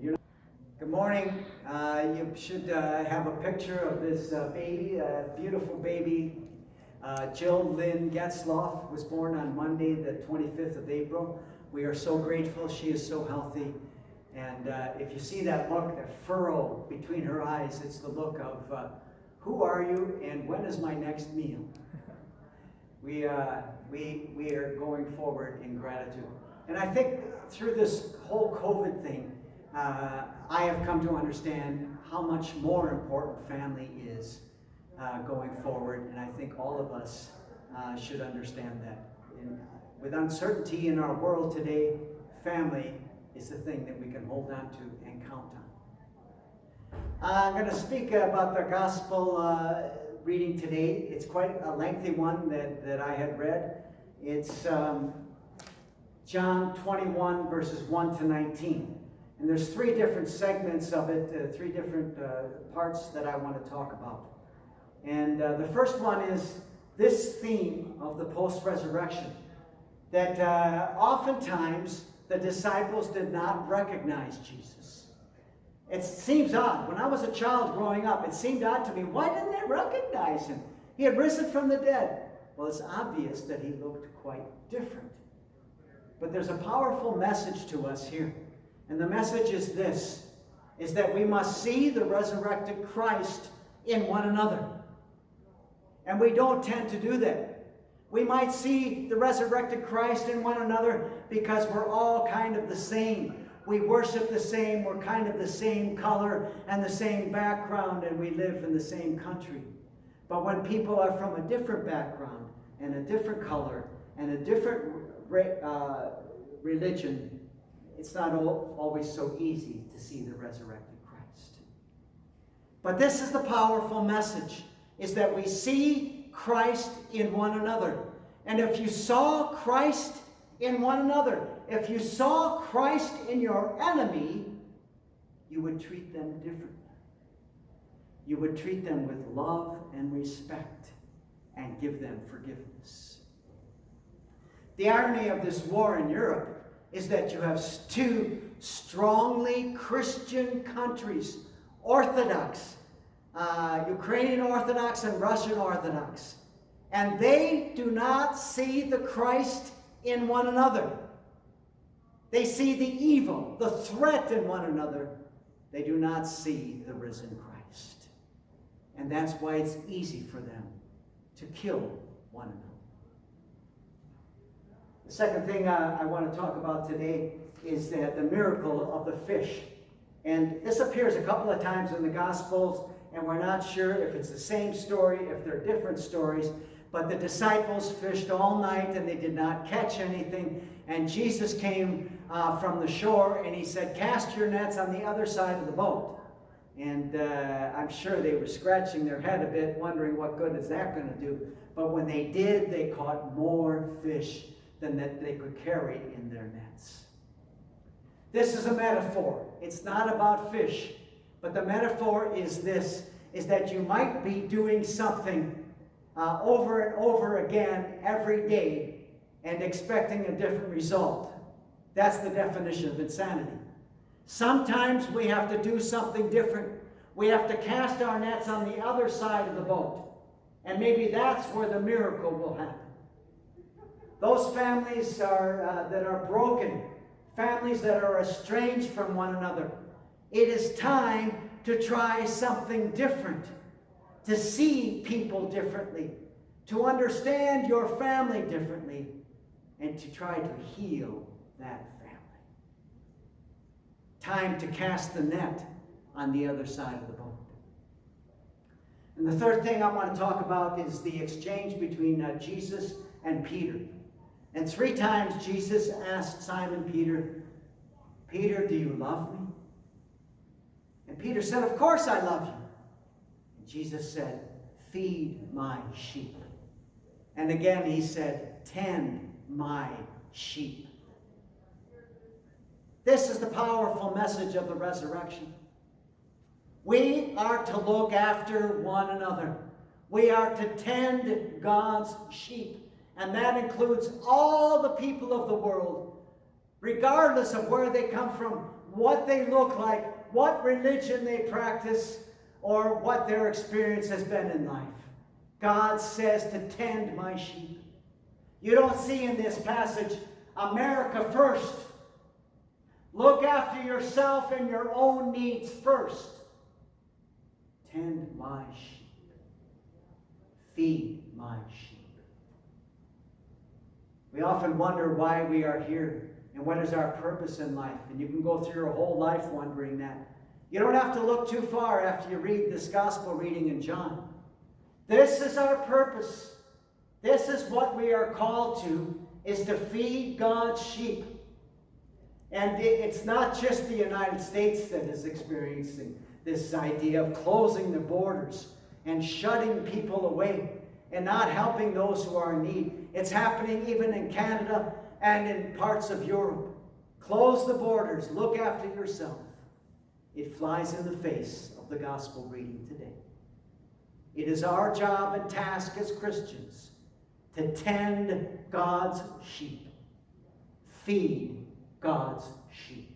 Good morning. You should have a picture of this baby, beautiful baby. Jill Lynn Getzloff was born on Monday, the 25th of April. We are so grateful. She is so healthy. And if you see that look, that furrow between her eyes, it's the look of who are you and when is my next meal? We are going forward in gratitude. And I think through this whole COVID thing, I have come to understand how much more important family is going forward, and I think all of us should understand that. With uncertainty in our world today, family is the thing that we can hold on to and count on. I'm going to speak about the gospel reading today. It's quite a lengthy one that I had read. It's John 21, verses 1 to 19. And there's three different segments of it, three different parts that I want to talk about. And the first one is this theme of the post-resurrection, that oftentimes the disciples did not recognize Jesus. It seems odd. When I was a child growing up, it seemed odd to me. Why didn't they recognize him? He had risen from the dead. Well, it's obvious that he looked quite different. But there's a powerful message to us here. And the message is this, is that we must see the resurrected Christ in one another. And we don't tend to do that. We might see the resurrected Christ in one another because we're all kind of the same. We worship the same, we're kind of the same color and the same background, and we live in the same country. But when people are from a different background and a different color and a different religion, it's not always so easy to see the resurrected Christ. But this is the powerful message, is that we see Christ in one another. And if you saw Christ in one another, if you saw Christ in your enemy, you would treat them differently. You would treat them with love and respect and give them forgiveness. The irony of this war in Europe is that you have two strongly Christian countries, Orthodox, Ukrainian Orthodox and Russian Orthodox, and they do not see the Christ in one another. They see the evil, the threat in one another. They do not see the risen Christ. And that's why it's easy for them to kill one another. The second thing I want to talk about today is the miracle of the fish. And this appears a couple of times in the Gospels, and we're not sure if it's the same story, if they're different stories. But the disciples fished all night and they did not catch anything. And Jesus came from the shore and he said, "Cast your nets on the other side of the boat." And I'm sure they were scratching their head a bit, wondering what good is that going to do. But when they did, they caught more fish than that they could carry in their nets. This is a metaphor. It's not about fish. But the metaphor is this, is that you might be doing something over and over again every day and expecting a different result. That's the definition of insanity. Sometimes we have to do something different. We have to cast our nets on the other side of the boat. And maybe that's where the miracle will happen. Those families that are broken, families that are estranged from one another, it is time to try something different, to see people differently, to understand your family differently, and to try to heal that family. Time to cast the net on the other side of the boat. And the third thing I want to talk about is the exchange between Jesus and Peter. And 3 times Jesus asked Simon Peter, "Peter, do you love me?" And Peter said, "Of course I love you." And Jesus said, "Feed my sheep." And again he said, "Tend my sheep." This is the powerful message of the resurrection. We are to look after one another. We are to tend God's sheep. And that includes all the people of the world, regardless of where they come from, what they look like, what religion they practice, or what their experience has been in life. God says to tend my sheep. You don't see in this passage, America first. Look after yourself and your own needs first. Tend my sheep. Feed my sheep. We often wonder why we are here and what is our purpose in life. And you can go through your whole life wondering that. You don't have to look too far after you read this gospel reading in John. This is our purpose. This is what we are called to, is to feed God's sheep. And it's not just the United States that is experiencing this idea of closing the borders and shutting people away and not helping those who are in need. It's happening even in Canada and in parts of Europe. Close the borders. Look after yourself. It flies in the face of the gospel reading today. It is our job and task as Christians to tend God's sheep. Feed God's sheep.